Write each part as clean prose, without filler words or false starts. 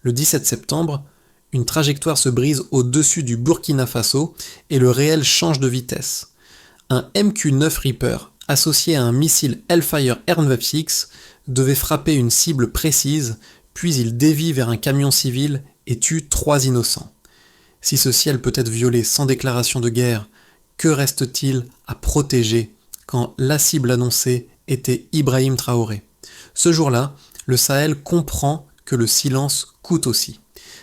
Le 17 septembre, une trajectoire se brise au-dessus du Burkina Faso et le réel change de vitesse. Un MQ-9 Reaper, associé à un missile Hellfire R-26, devait frapper une cible précise, puis il dévie vers un camion civil et tue 3 innocents. Si ce ciel peut être violé sans déclaration de guerre, que reste-t-il à protéger quand la cible annoncée était Ibrahim Traoré? Ce jour-là, le Sahel comprend que le silence coûte aussi.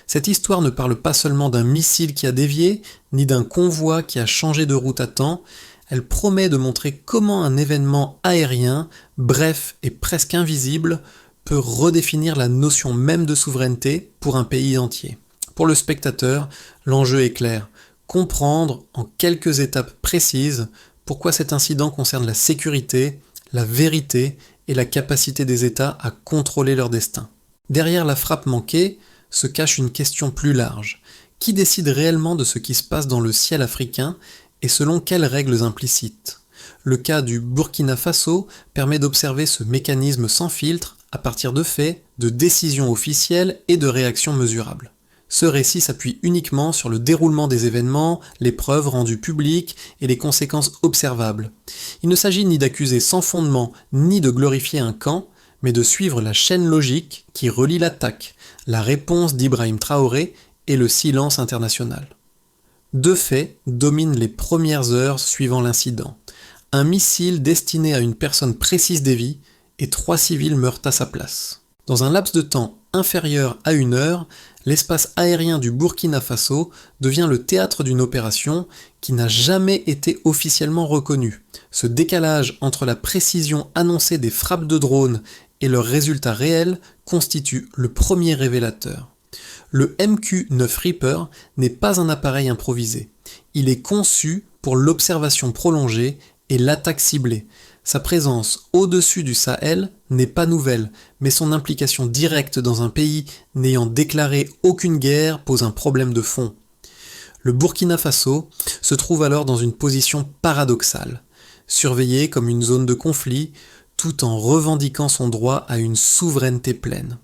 Cette histoire ne parle pas seulement d'un missile qui a dévié, ni d'un convoi qui a changé de route à temps, elle promet de montrer comment un événement aérien, bref et presque invisible, peut redéfinir la notion même de souveraineté pour un pays entier. Pour le spectateur, l'enjeu est clair, comprendre en quelques étapes précises pourquoi cet incident concerne la sécurité, la vérité et la capacité des États à contrôler leur destin. Derrière la frappe manquée se cache une question plus large. Qui décide réellement de ce qui se passe dans le ciel africain et selon quelles règles implicites? Le cas du Burkina Faso permet d'observer ce mécanisme sans filtre à partir de faits, de décisions officielles et de réactions mesurables. Ce récit s'appuie uniquement sur le déroulement des événements, les preuves rendues publiques et les conséquences observables. Il ne s'agit ni d'accuser sans fondement, ni de glorifier un camp, mais de suivre la chaîne logique qui relie l'attaque, la réponse d'Ibrahim Traoré et le silence international. Deux faits dominent les premières heures suivant l'incident. Un missile destiné à une personne précise dévie et 3 civils meurent à sa place. Dans un laps de temps inférieur à 1 heure, l'espace aérien du Burkina Faso devient le théâtre d'une opération qui n'a jamais été officiellement reconnue. Ce décalage entre la précision annoncée des frappes de drones et leurs résultats réels constitue le premier révélateur. Le MQ-9 Reaper n'est pas un appareil improvisé. Il est conçu pour l'observation prolongée et l'attaque ciblée. Sa présence au-dessus du Sahel n'est pas nouvelle, mais son implication directe dans un pays n'ayant déclaré aucune guerre pose un problème de fond. Le Burkina Faso se trouve alors dans une position paradoxale, surveillé comme une zone de conflit, tout en revendiquant son droit à une souveraineté pleine.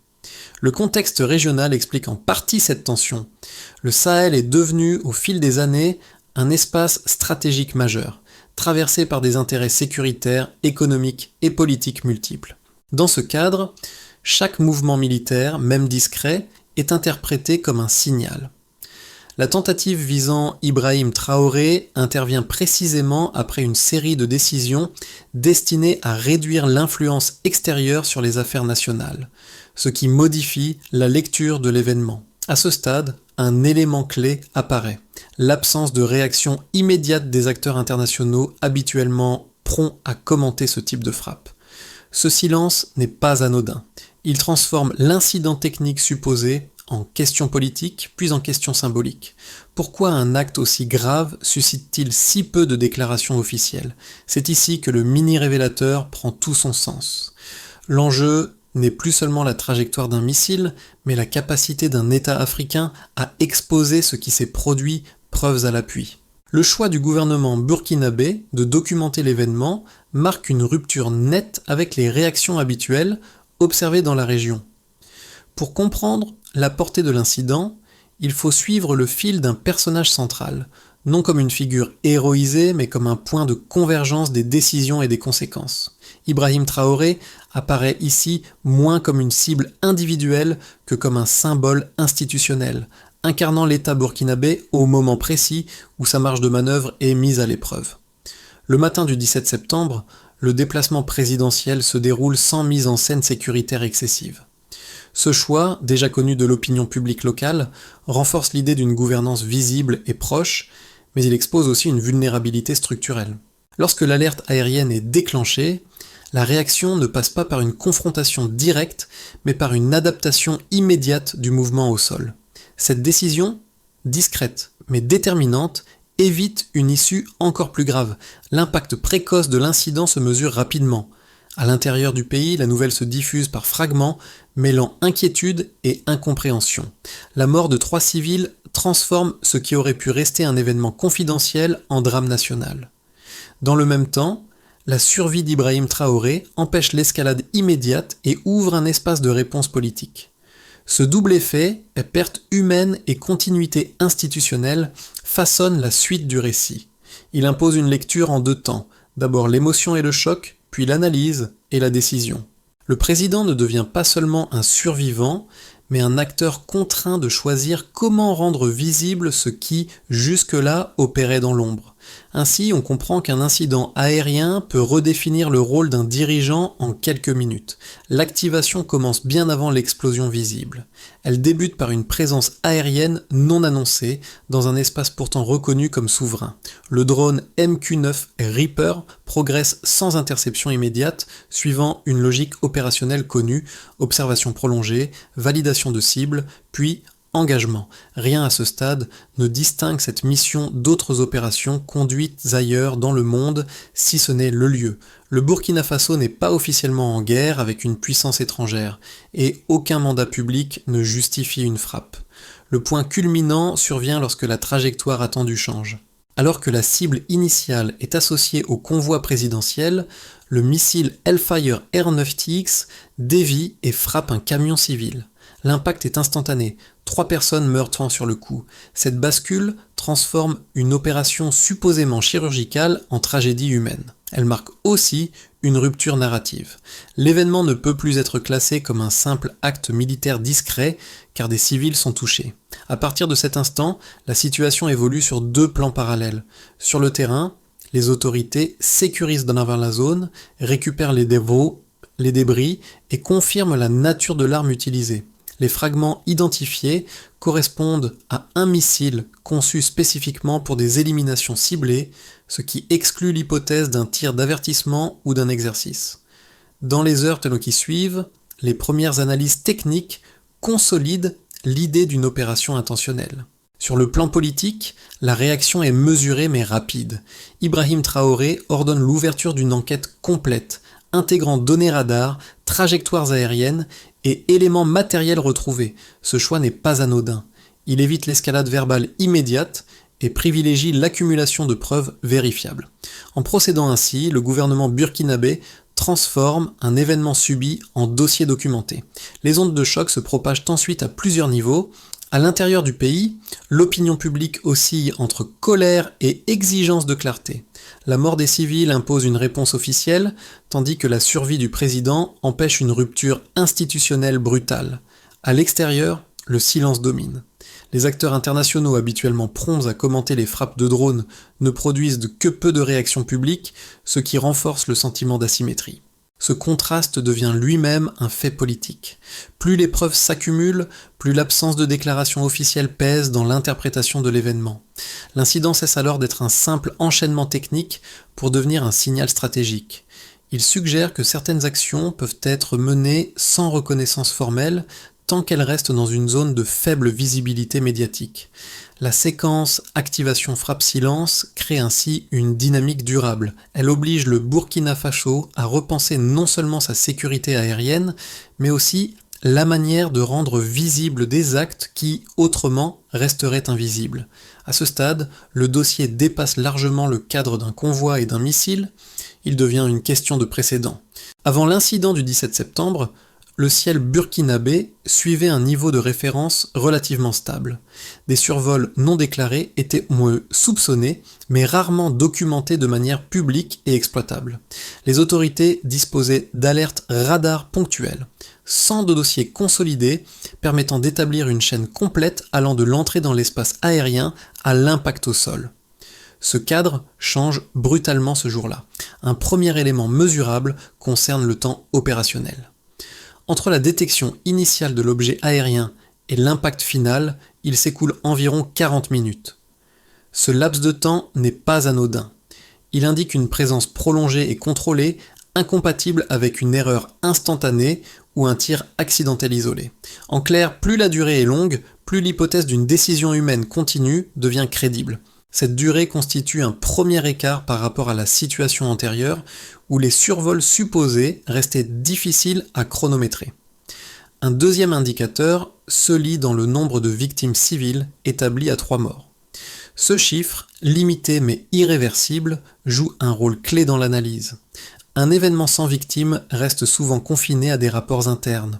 Le contexte régional explique en partie cette tension. Le Sahel est devenu, au fil des années, un espace stratégique majeur, traversé par des intérêts sécuritaires, économiques et politiques multiples. Dans ce cadre, chaque mouvement militaire, même discret, est interprété comme un signal. La tentative visant Ibrahim Traoré intervient précisément après une série de décisions destinées à réduire l'influence extérieure sur les affaires nationales, ce qui modifie la lecture de l'événement. À ce stade, un élément clé apparaît, l'absence de réaction immédiate des acteurs internationaux habituellement prompts à commenter ce type de frappe. Ce silence n'est pas anodin. Il transforme l'incident technique supposé en question politique, puis en question symbolique. Pourquoi un acte aussi grave suscite-t-il si peu de déclarations officielles? C'est ici que le mini-révélateur prend tout son sens. L'enjeu n'est plus seulement la trajectoire d'un missile, mais la capacité d'un État africain à exposer ce qui s'est produit, preuves à l'appui. Le choix du gouvernement burkinabé de documenter l'événement marque une rupture nette avec les réactions habituelles observées dans la région. Pour comprendre la portée de l'incident, il faut suivre le fil d'un personnage central, non comme une figure héroïsée, mais comme un point de convergence des décisions et des conséquences. Ibrahim Traoré apparaît ici moins comme une cible individuelle que comme un symbole institutionnel, incarnant l'État burkinabé au moment précis où sa marge de manœuvre est mise à l'épreuve. Le matin du 17 septembre, le déplacement présidentiel se déroule sans mise en scène sécuritaire excessive. Ce choix, déjà connu de l'opinion publique locale, renforce l'idée d'une gouvernance visible et proche, mais il expose aussi une vulnérabilité structurelle. Lorsque l'alerte aérienne est déclenchée, la réaction ne passe pas par une confrontation directe, mais par une adaptation immédiate du mouvement au sol. Cette décision, discrète mais déterminante, évite une issue encore plus grave. L'impact précoce de l'incident se mesure rapidement. À l'intérieur du pays, la nouvelle se diffuse par fragments, mêlant inquiétude et incompréhension. La mort de 3 civils transforme ce qui aurait pu rester un événement confidentiel en drame national. Dans le même temps, la survie d'Ibrahim Traoré empêche l'escalade immédiate et ouvre un espace de réponse politique. Ce double effet, perte humaine et continuité institutionnelle, façonne la suite du récit. Il impose une lecture en deux temps, d'abord l'émotion et le choc, puis l'analyse et la décision. Le président ne devient pas seulement un survivant, mais un acteur contraint de choisir comment rendre visible ce qui, jusque-là, opérait dans l'ombre. Ainsi, on comprend qu'un incident aérien peut redéfinir le rôle d'un dirigeant en quelques minutes. L'activation commence bien avant l'explosion visible. Elle débute par une présence aérienne non annoncée, dans un espace pourtant reconnu comme souverain. Le drone MQ-9 Reaper progresse sans interception immédiate, suivant une logique opérationnelle connue, observation prolongée, validation de cible, puis engagement. Rien à ce stade ne distingue cette mission d'autres opérations conduites ailleurs dans le monde, si ce n'est le lieu. Le Burkina Faso n'est pas officiellement en guerre avec une puissance étrangère, et aucun mandat public ne justifie une frappe. Le point culminant survient lorsque la trajectoire attendue change. Alors que la cible initiale est associée au convoi présidentiel, le missile Hellfire R9TX dévie et frappe un camion civil. L'impact est instantané, 3 personnes meurent sur le coup. Cette bascule transforme une opération supposément chirurgicale en tragédie humaine. Elle marque aussi une rupture narrative. L'événement ne peut plus être classé comme un simple acte militaire discret, car des civils sont touchés. À partir de cet instant, la situation évolue sur 2 plans parallèles. Sur le terrain, les autorités sécurisent dans la zone, récupèrent les débris et confirment la nature de l'arme utilisée. Les fragments identifiés correspondent à un missile conçu spécifiquement pour des éliminations ciblées, ce qui exclut l'hypothèse d'un tir d'avertissement ou d'un exercice. Dans les heures qui suivent, les premières analyses techniques consolident l'idée d'une opération intentionnelle. Sur le plan politique, la réaction est mesurée mais rapide. Ibrahim Traoré ordonne l'ouverture d'une enquête complète, intégrant données radars, trajectoires aériennes et éléments matériels retrouvés. Ce choix n'est pas anodin. Il évite l'escalade verbale immédiate et privilégie l'accumulation de preuves vérifiables. En procédant ainsi, le gouvernement burkinabé transforme un événement subi en dossier documenté. Les ondes de choc se propagent ensuite à plusieurs niveaux. À l'intérieur du pays, l'opinion publique oscille entre colère et exigence de clarté. La mort des civils impose une réponse officielle, tandis que la survie du président empêche une rupture institutionnelle brutale. À l'extérieur, le silence domine. Les acteurs internationaux habituellement prompts à commenter les frappes de drones ne produisent que peu de réactions publiques, ce qui renforce le sentiment d'asymétrie. Ce contraste devient lui-même un fait politique. Plus les preuves s'accumulent, plus l'absence de déclaration officielle pèse dans l'interprétation de l'événement. L'incident cesse alors d'être un simple enchaînement technique pour devenir un signal stratégique. Il suggère que certaines actions peuvent être menées sans reconnaissance formelle, tant qu'elles restent dans une zone de faible visibilité médiatique. La séquence activation-frappe-silence crée ainsi une dynamique durable. Elle oblige le Burkina Faso à repenser non seulement sa sécurité aérienne, mais aussi la manière de rendre visibles des actes qui, autrement, resteraient invisibles. À ce stade, le dossier dépasse largement le cadre d'un convoi et d'un missile, il devient une question de précédent. Avant l'incident du 17 septembre, le ciel burkinabé suivait un niveau de référence relativement stable. Des survols non déclarés étaient soupçonnés, mais rarement documentés de manière publique et exploitable. Les autorités disposaient d'alertes radars ponctuelles, sans de dossiers consolidés permettant d'établir une chaîne complète allant de l'entrée dans l'espace aérien à l'impact au sol. Ce cadre change brutalement ce jour-là. Un premier élément mesurable concerne le temps opérationnel. Entre la détection initiale de l'objet aérien et l'impact final, il s'écoule environ 40 minutes. Ce laps de temps n'est pas anodin. Il indique une présence prolongée et contrôlée, incompatible avec une erreur instantanée ou un tir accidentel isolé. En clair, plus la durée est longue, plus l'hypothèse d'une décision humaine continue devient crédible. Cette durée constitue un premier écart par rapport à la situation antérieure, où les survols supposés restaient difficiles à chronométrer. Un deuxième indicateur se lit dans le nombre de victimes civiles établi à 3 morts. Ce chiffre, limité mais irréversible, joue un rôle clé dans l'analyse. Un événement sans victime reste souvent confiné à des rapports internes.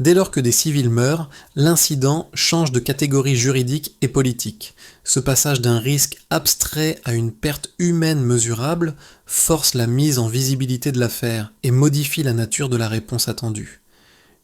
Dès lors que des civils meurent, l'incident change de catégorie juridique et politique. Ce passage d'un risque abstrait à une perte humaine mesurable force la mise en visibilité de l'affaire et modifie la nature de la réponse attendue.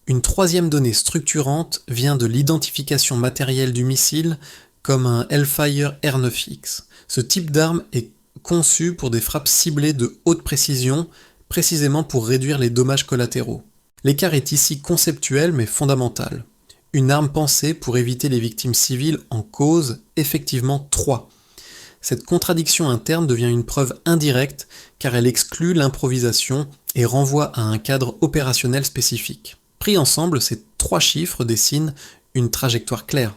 Une troisième donnée structurante vient de l'identification matérielle du missile comme un Hellfire R9X. Ce type d'arme est conçu pour des frappes ciblées de haute précision, précisément pour réduire les dommages collatéraux. L'écart est ici conceptuel mais fondamental. Une arme pensée pour éviter les victimes civiles en cause effectivement 3. Cette contradiction interne devient une preuve indirecte car elle exclut l'improvisation et renvoie à un cadre opérationnel spécifique. Pris ensemble, ces 3 chiffres dessinent une trajectoire claire.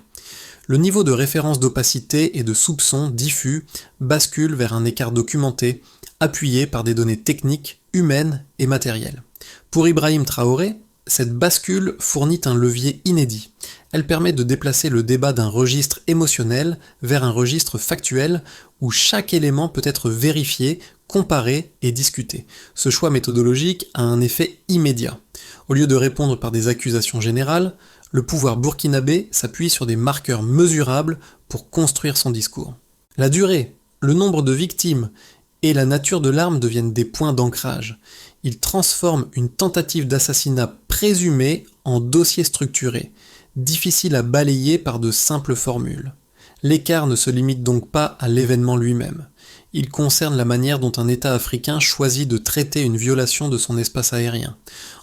Le niveau de référence d'opacité et de soupçon diffus bascule vers un écart documenté, appuyé par des données techniques, humaines et matérielles. Pour Ibrahim Traoré, cette bascule fournit un levier inédit. Elle permet de déplacer le débat d'un registre émotionnel vers un registre factuel où chaque élément peut être vérifié, comparé et discuté. Ce choix méthodologique a un effet immédiat. Au lieu de répondre par des accusations générales, le pouvoir burkinabé s'appuie sur des marqueurs mesurables pour construire son discours. La durée, le nombre de victimes et la nature de l'arme deviennent des points d'ancrage. Il transforme une tentative d'assassinat présumée en dossier structuré, difficile à balayer par de simples formules. L'écart ne se limite donc pas à l'événement lui-même. Il concerne la manière dont un État africain choisit de traiter une violation de son espace aérien.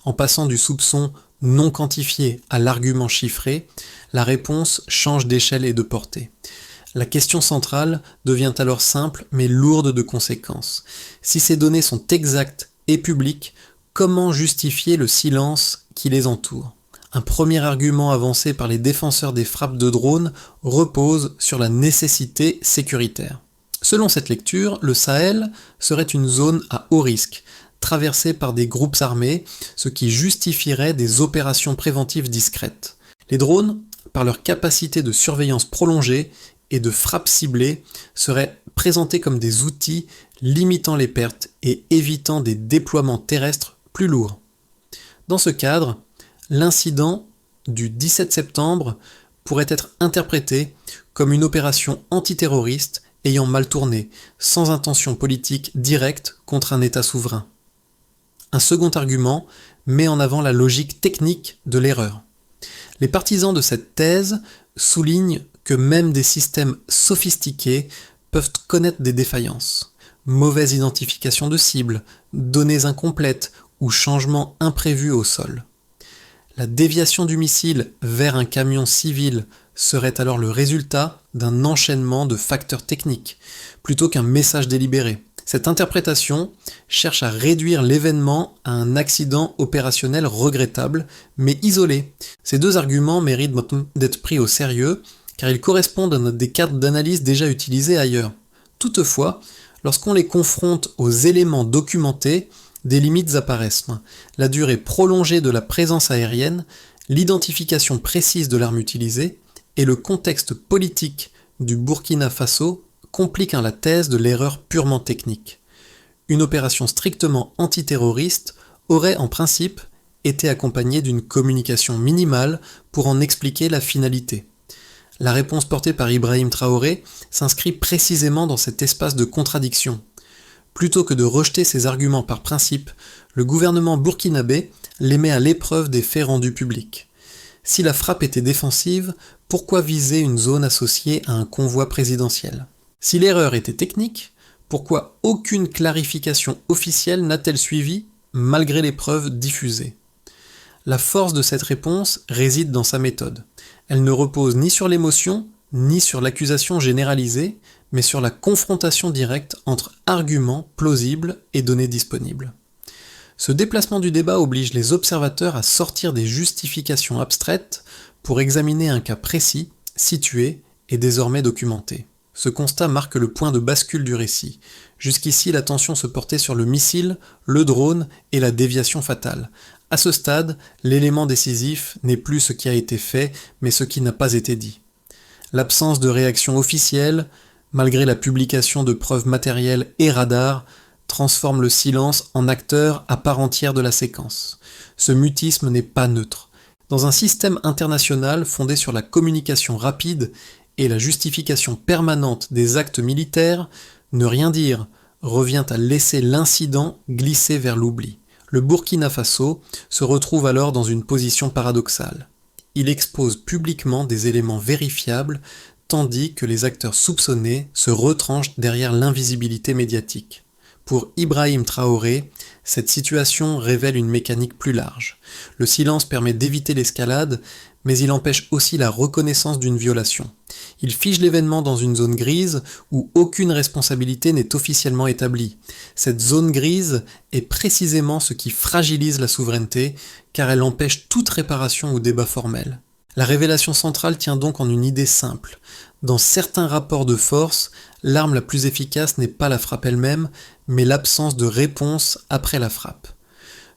En passant du soupçon non quantifié à l'argument chiffré, la réponse change d'échelle et de portée. La question centrale devient alors simple mais lourde de conséquences. Si ces données sont exactes et publiques, comment justifier le silence qui les entoure ? Un premier argument avancé par les défenseurs des frappes de drones repose sur la nécessité sécuritaire. Selon cette lecture, le Sahel serait une zone à haut risque, traversée par des groupes armés, ce qui justifierait des opérations préventives discrètes. Les drones, par leur capacité de surveillance prolongée et de frappe ciblée, seraient présentés comme des outils limitant les pertes et évitant des déploiements terrestres plus lourds. Dans ce cadre, l'incident du 17 septembre pourrait être interprété comme une opération antiterroriste ayant mal tourné, sans intention politique directe contre un État souverain. Un second argument met en avant la logique technique de l'erreur. Les partisans de cette thèse soulignent que même des systèmes sophistiqués peuvent connaître des défaillances. Mauvaise identification de cible, données incomplètes ou changements imprévus au sol. La déviation du missile vers un camion civil serait alors le résultat d'un enchaînement de facteurs techniques, plutôt qu'un message délibéré. Cette interprétation cherche à réduire l'événement à un accident opérationnel regrettable, mais isolé. Ces 2 arguments méritent d'être pris au sérieux, car ils correspondent à des cadres d'analyse déjà utilisés ailleurs. Toutefois, lorsqu'on les confronte aux éléments documentés, des limites apparaissent. La durée prolongée de la présence aérienne, l'identification précise de l'arme utilisée et le contexte politique du Burkina Faso compliquent la thèse de l'erreur purement technique. Une opération strictement antiterroriste aurait en principe été accompagnée d'une communication minimale pour en expliquer la finalité. La réponse portée par Ibrahim Traoré s'inscrit précisément dans cet espace de contradiction. Plutôt que de rejeter ces arguments par principe, le gouvernement burkinabé les met à l'épreuve des faits rendus publics. Si la frappe était défensive, pourquoi viser une zone associée à un convoi présidentiel ? Si l'erreur était technique, pourquoi aucune clarification officielle n'a-t-elle suivi, malgré les preuves diffusées ? La force de cette réponse réside dans sa méthode. Elle ne repose ni sur l'émotion, ni sur l'accusation généralisée, mais sur la confrontation directe entre arguments plausibles et données disponibles. Ce déplacement du débat oblige les observateurs à sortir des justifications abstraites pour examiner un cas précis, situé et désormais documenté. Ce constat marque le point de bascule du récit. Jusqu'ici, l'attention se portait sur le missile, le drone et la déviation fatale. À ce stade, l'élément décisif n'est plus ce qui a été fait, mais ce qui n'a pas été dit. L'absence de réaction officielle, malgré la publication de preuves matérielles et radars, transforme le silence en acteur à part entière de la séquence. Ce mutisme n'est pas neutre. Dans un système international fondé sur la communication rapide et la justification permanente des actes militaires, ne rien dire revient à laisser l'incident glisser vers l'oubli. Le Burkina Faso se retrouve alors dans une position paradoxale. Il expose publiquement des éléments vérifiables, tandis que les acteurs soupçonnés se retranchent derrière l'invisibilité médiatique. Pour Ibrahim Traoré, cette situation révèle une mécanique plus large. Le silence permet d'éviter l'escalade, mais il empêche aussi la reconnaissance d'une violation. Il fige l'événement dans une zone grise où aucune responsabilité n'est officiellement établie. Cette zone grise est précisément ce qui fragilise la souveraineté, car elle empêche toute réparation ou débat formel. La révélation centrale tient donc en une idée simple. Dans certains rapports de force, l'arme la plus efficace n'est pas la frappe elle-même, mais l'absence de réponse après la frappe.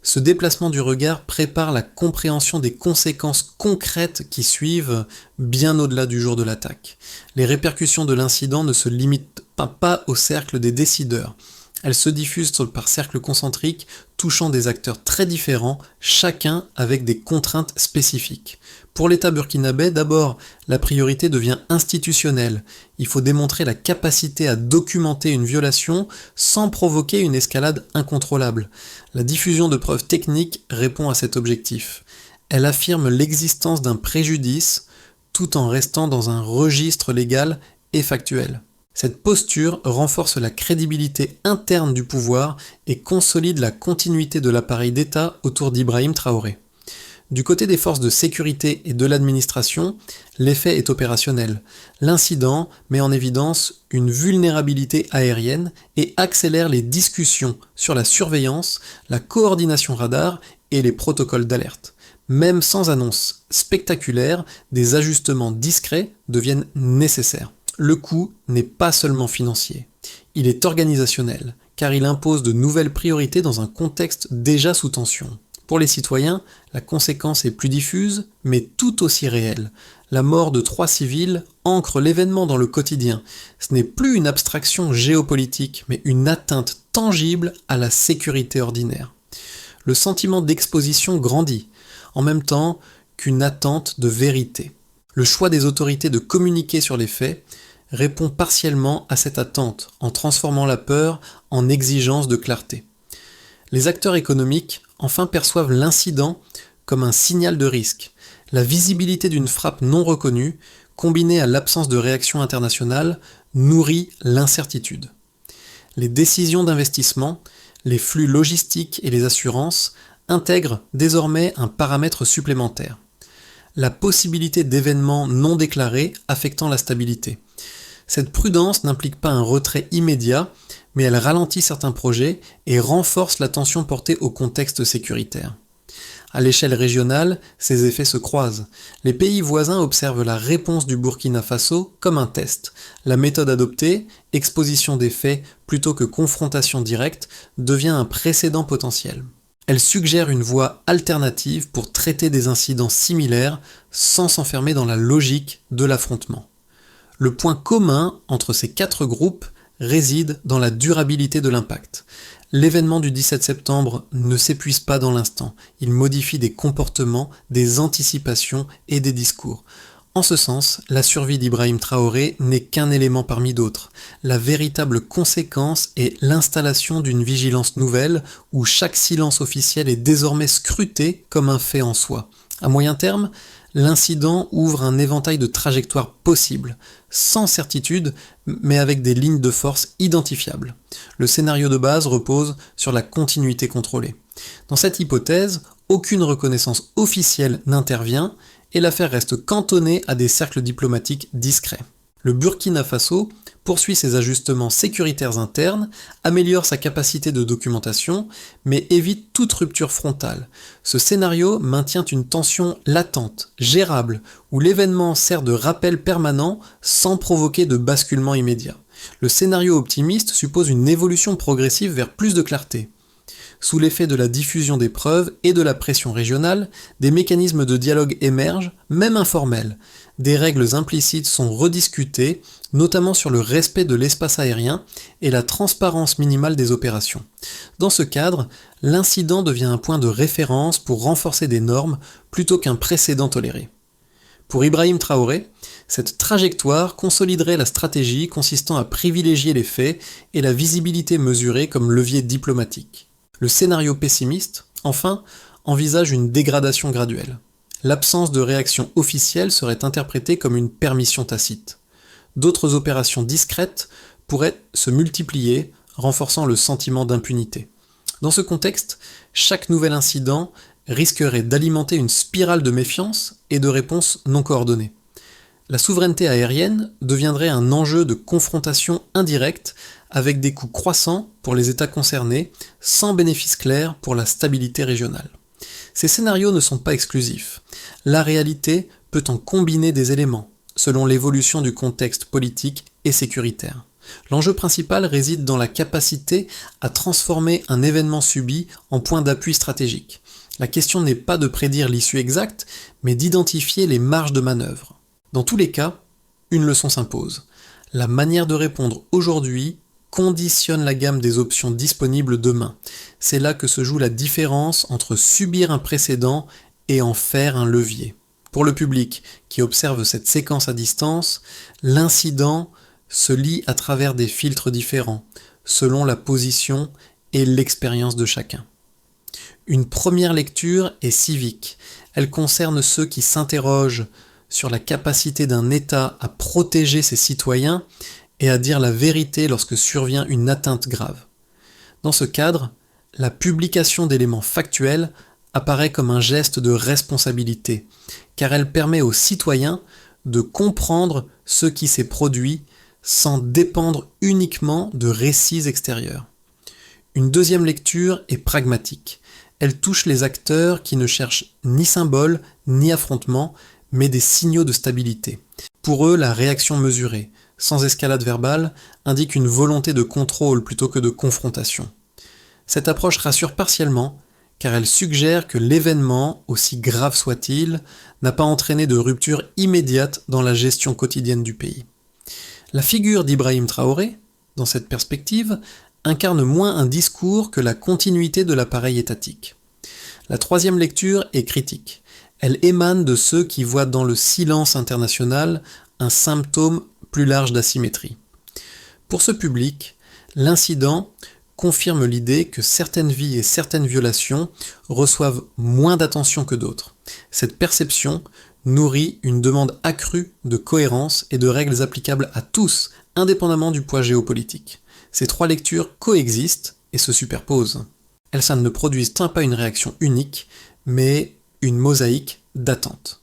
Ce déplacement du regard prépare la compréhension des conséquences concrètes qui suivent bien au-delà du jour de l'attaque. Les répercussions de l'incident ne se limitent pas au cercle des décideurs. Elles se diffusent par cercles concentriques touchant des acteurs très différents, chacun avec des contraintes spécifiques. Pour l'État burkinabé, d'abord, la priorité devient institutionnelle. Il faut démontrer la capacité à documenter une violation sans provoquer une escalade incontrôlable. La diffusion de preuves techniques répond à cet objectif. Elle affirme l'existence d'un préjudice tout en restant dans un registre légal et factuel. Cette posture renforce la crédibilité interne du pouvoir et consolide la continuité de l'appareil d'État autour d'Ibrahim Traoré. Du côté des forces de sécurité et de l'administration, l'effet est opérationnel. L'incident met en évidence une vulnérabilité aérienne et accélère les discussions sur la surveillance, la coordination radar et les protocoles d'alerte. Même sans annonce spectaculaire, des ajustements discrets deviennent nécessaires. Le coût n'est pas seulement financier, il est organisationnel, car il impose de nouvelles priorités dans un contexte déjà sous tension. Pour les citoyens, la conséquence est plus diffuse, mais tout aussi réelle. La mort de 3 civils ancre l'événement dans le quotidien. Ce n'est plus une abstraction géopolitique, mais une atteinte tangible à la sécurité ordinaire. Le sentiment d'exposition grandit, en même temps qu'une attente de vérité. Le choix des autorités de communiquer sur les faits répond partiellement à cette attente, en transformant la peur en exigence de clarté. Les acteurs économiques enfin perçoivent l'incident comme un signal de risque. La visibilité d'une frappe non reconnue, combinée à l'absence de réaction internationale, nourrit l'incertitude. Les décisions d'investissement, les flux logistiques et les assurances intègrent désormais un paramètre supplémentaire. La possibilité d'événements non déclarés affectant la stabilité. Cette prudence n'implique pas un retrait immédiat, mais elle ralentit certains projets et renforce l'attention portée au contexte sécuritaire. À l'échelle régionale, ces effets se croisent. Les pays voisins observent la réponse du Burkina Faso comme un test. La méthode adoptée, exposition des faits plutôt que confrontation directe, devient un précédent potentiel. Elle suggère une voie alternative pour traiter des incidents similaires sans s'enfermer dans la logique de l'affrontement. Le point commun entre ces 4 groupes réside dans la durabilité de l'impact. L'événement du 17 septembre ne s'épuise pas dans l'instant, il modifie des comportements, des anticipations et des discours. En ce sens, la survie d'Ibrahim Traoré n'est qu'un élément parmi d'autres. La véritable conséquence est l'installation d'une vigilance nouvelle où chaque silence officiel est désormais scruté comme un fait en soi. À moyen terme, l'incident ouvre un éventail de trajectoires possibles, sans certitude, mais avec des lignes de force identifiables. Le scénario de base repose sur la continuité contrôlée. Dans cette hypothèse, aucune reconnaissance officielle n'intervient et l'affaire reste cantonnée à des cercles diplomatiques discrets. Le Burkina Faso poursuit ses ajustements sécuritaires internes, améliore sa capacité de documentation, mais évite toute rupture frontale. Ce scénario maintient une tension latente, gérable, où l'événement sert de rappel permanent sans provoquer de basculement immédiat. Le scénario optimiste suppose une évolution progressive vers plus de clarté. Sous l'effet de la diffusion des preuves et de la pression régionale, des mécanismes de dialogue émergent, même informels. Des règles implicites sont rediscutées, notamment sur le respect de l'espace aérien et la transparence minimale des opérations. Dans ce cadre, l'incident devient un point de référence pour renforcer des normes plutôt qu'un précédent toléré. Pour Ibrahim Traoré, cette trajectoire consoliderait la stratégie consistant à privilégier les faits et la visibilité mesurée comme levier diplomatique. Le scénario pessimiste, enfin, envisage une dégradation graduelle. L'absence de réaction officielle serait interprétée comme une permission tacite. D'autres opérations discrètes pourraient se multiplier, renforçant le sentiment d'impunité. Dans ce contexte, chaque nouvel incident risquerait d'alimenter une spirale de méfiance et de réponses non coordonnées. La souveraineté aérienne deviendrait un enjeu de confrontation indirecte avec des coûts croissants pour les États concernés, sans bénéfice clair pour la stabilité régionale. Ces scénarios ne sont pas exclusifs. La réalité peut en combiner des éléments, selon l'évolution du contexte politique et sécuritaire. L'enjeu principal réside dans la capacité à transformer un événement subi en point d'appui stratégique. La question n'est pas de prédire l'issue exacte, mais d'identifier les marges de manœuvre. Dans tous les cas, une leçon s'impose. La manière de répondre aujourd'hui conditionne la gamme des options disponibles demain. C'est là que se joue la différence entre subir un précédent et en faire un levier. Pour le public qui observe cette séquence à distance, l'incident se lit à travers des filtres différents, selon la position et l'expérience de chacun. Une première lecture est civique. Elle concerne ceux qui s'interrogent sur la capacité d'un État à protéger ses citoyens et à dire la vérité lorsque survient une atteinte grave. Dans ce cadre, la publication d'éléments factuels apparaît comme un geste de responsabilité, car elle permet aux citoyens de comprendre ce qui s'est produit sans dépendre uniquement de récits extérieurs. Une deuxième lecture est pragmatique. Elle touche les acteurs qui ne cherchent ni symbole ni affrontement, mais des signaux de stabilité. Pour eux, la réaction mesurée, sans escalade verbale, indique une volonté de contrôle plutôt que de confrontation. Cette approche rassure partiellement, car elle suggère que l'événement, aussi grave soit-il, n'a pas entraîné de rupture immédiate dans la gestion quotidienne du pays. La figure d'Ibrahim Traoré, dans cette perspective, incarne moins un discours que la continuité de l'appareil étatique. La troisième lecture est critique. Elle émane de ceux qui voient dans le silence international un symptôme plus large d'asymétrie. Pour ce public, l'incident confirme l'idée que certaines vies et certaines violations reçoivent moins d'attention que d'autres. Cette perception nourrit une demande accrue de cohérence et de règles applicables à tous, indépendamment du poids géopolitique. Ces trois lectures coexistent et se superposent. Elles ne produisent pas une réaction unique, mais une mosaïque d'attentes.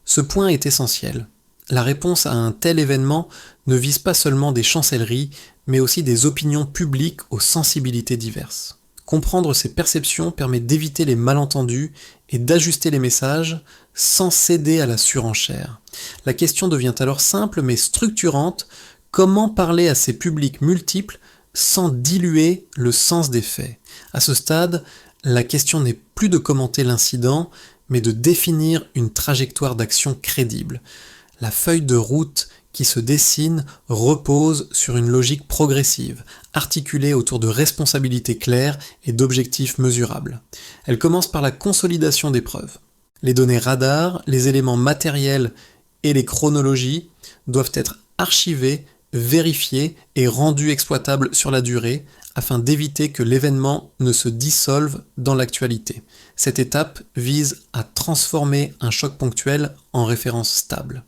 Ce point est essentiel. La réponse à un tel événement ne vise pas seulement des chancelleries, mais aussi des opinions publiques aux sensibilités diverses. Comprendre ces perceptions permet d'éviter les malentendus et d'ajuster les messages sans céder à la surenchère. La question devient alors simple mais structurante: comment parler à ces publics multiples sans diluer le sens des faits? À ce stade, la question n'est plus de commenter l'incident, mais de définir une trajectoire d'action crédible. La feuille de route qui se dessine repose sur une logique progressive, articulée autour de responsabilités claires et d'objectifs mesurables. Elle commence par la consolidation des preuves. Les données radar, les éléments matériels et les chronologies doivent être archivés, vérifiés et rendus exploitables sur la durée, afin d'éviter que l'événement ne se dissolve dans l'actualité. Cette étape vise à transformer un choc ponctuel en référence stable.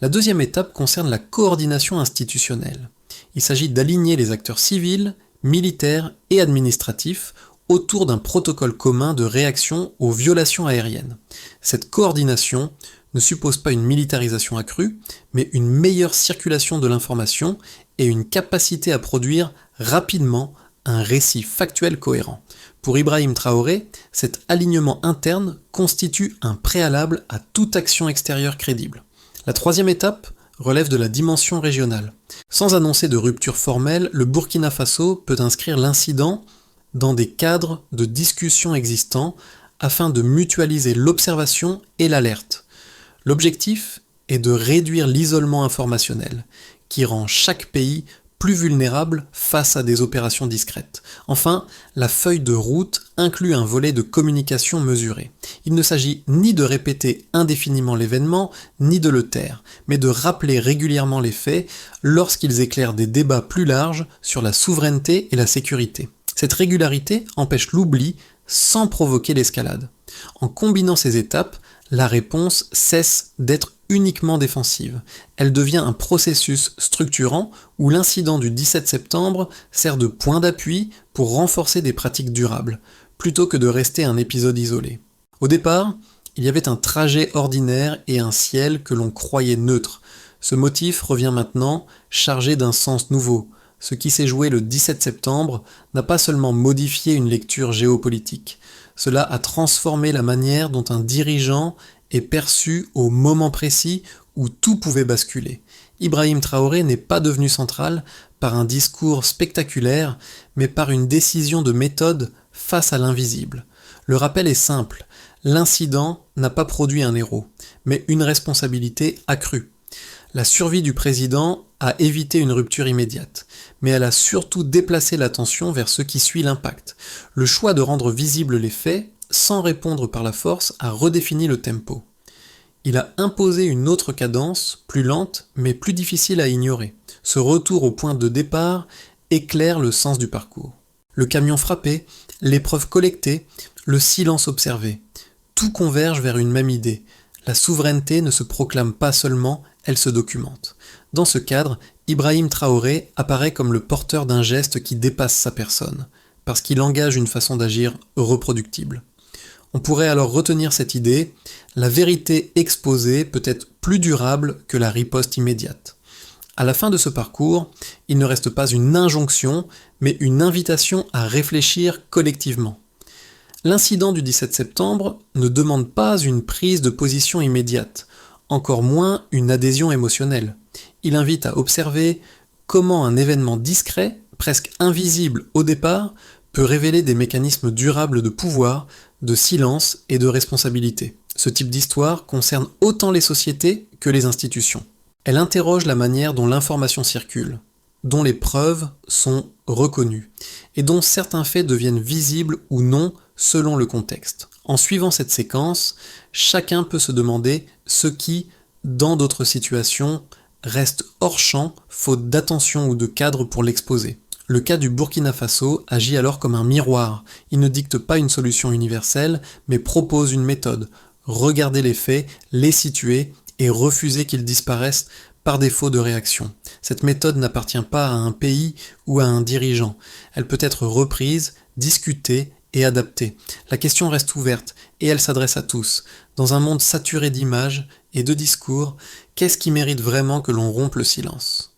La deuxième étape concerne la coordination institutionnelle. Il s'agit d'aligner les acteurs civils, militaires et administratifs autour d'un protocole commun de réaction aux violations aériennes. Cette coordination ne suppose pas une militarisation accrue, mais une meilleure circulation de l'information et une capacité à produire rapidement un récit factuel cohérent. Pour Ibrahim Traoré, cet alignement interne constitue un préalable à toute action extérieure crédible. La troisième étape relève de la dimension régionale. Sans annoncer de rupture formelle, le Burkina Faso peut inscrire l'incident dans des cadres de discussion existants afin de mutualiser l'observation et l'alerte. L'objectif est de réduire l'isolement informationnel, qui rend chaque pays plus vulnérable face à des opérations discrètes. Enfin, la feuille de route inclut un volet de communication mesurée. Il ne s'agit ni de répéter indéfiniment l'événement, ni de le taire, mais de rappeler régulièrement les faits lorsqu'ils éclairent des débats plus larges sur la souveraineté et la sécurité. Cette régularité empêche l'oubli sans provoquer l'escalade. En combinant ces étapes, la réponse cesse d'être uniquement défensive. Elle devient un processus structurant où l'incident du 17 septembre sert de point d'appui pour renforcer des pratiques durables, plutôt que de rester un épisode isolé. Au départ, il y avait un trajet ordinaire et un ciel que l'on croyait neutre. Ce motif revient maintenant chargé d'un sens nouveau. Ce qui s'est joué le 17 septembre n'a pas seulement modifié une lecture géopolitique, cela a transformé la manière dont un dirigeant est perçu au moment précis où tout pouvait basculer. Ibrahim Traoré n'est pas devenu central par un discours spectaculaire, mais par une décision de méthode face à l'invisible. Le rappel est simple, l'incident n'a pas produit un héros, mais une responsabilité accrue. La survie du président a évité une rupture immédiate, mais elle a surtout déplacé l'attention vers ce qui suit l'impact. Le choix de rendre visibles les faits, sans répondre par la force, a redéfini le tempo. Il a imposé une autre cadence, plus lente, mais plus difficile à ignorer. Ce retour au point de départ éclaire le sens du parcours. Le camion frappé, les preuves collectées, le silence observé, tout converge vers une même idée. La souveraineté ne se proclame pas seulement, elle se documente. Dans ce cadre, Ibrahim Traoré apparaît comme le porteur d'un geste qui dépasse sa personne, parce qu'il engage une façon d'agir reproductible. On pourrait alors retenir cette idée, la vérité exposée peut être plus durable que la riposte immédiate. À la fin de ce parcours, il ne reste pas une injonction, mais une invitation à réfléchir collectivement. L'incident du 17 septembre ne demande pas une prise de position immédiate, encore moins une adhésion émotionnelle. Il invite à observer comment un événement discret, presque invisible au départ, peut révéler des mécanismes durables de pouvoir, de silence et de responsabilité. Ce type d'histoire concerne autant les sociétés que les institutions. Elle interroge la manière dont l'information circule, dont les preuves sont reconnues, et dont certains faits deviennent visibles ou non selon le contexte. En suivant cette séquence, chacun peut se demander ce qui, dans d'autres situations, reste hors champ, faute d'attention ou de cadre pour l'exposer. Le cas du Burkina Faso agit alors comme un miroir. Il ne dicte pas une solution universelle, mais propose une méthode. Regarder les faits, les situer et refuser qu'ils disparaissent par défaut de réaction. Cette méthode n'appartient pas à un pays ou à un dirigeant. Elle peut être reprise, discutée et adaptée. La question reste ouverte et elle s'adresse à tous. Dans un monde saturé d'images et de discours, qu'est-ce qui mérite vraiment que l'on rompe le silence ?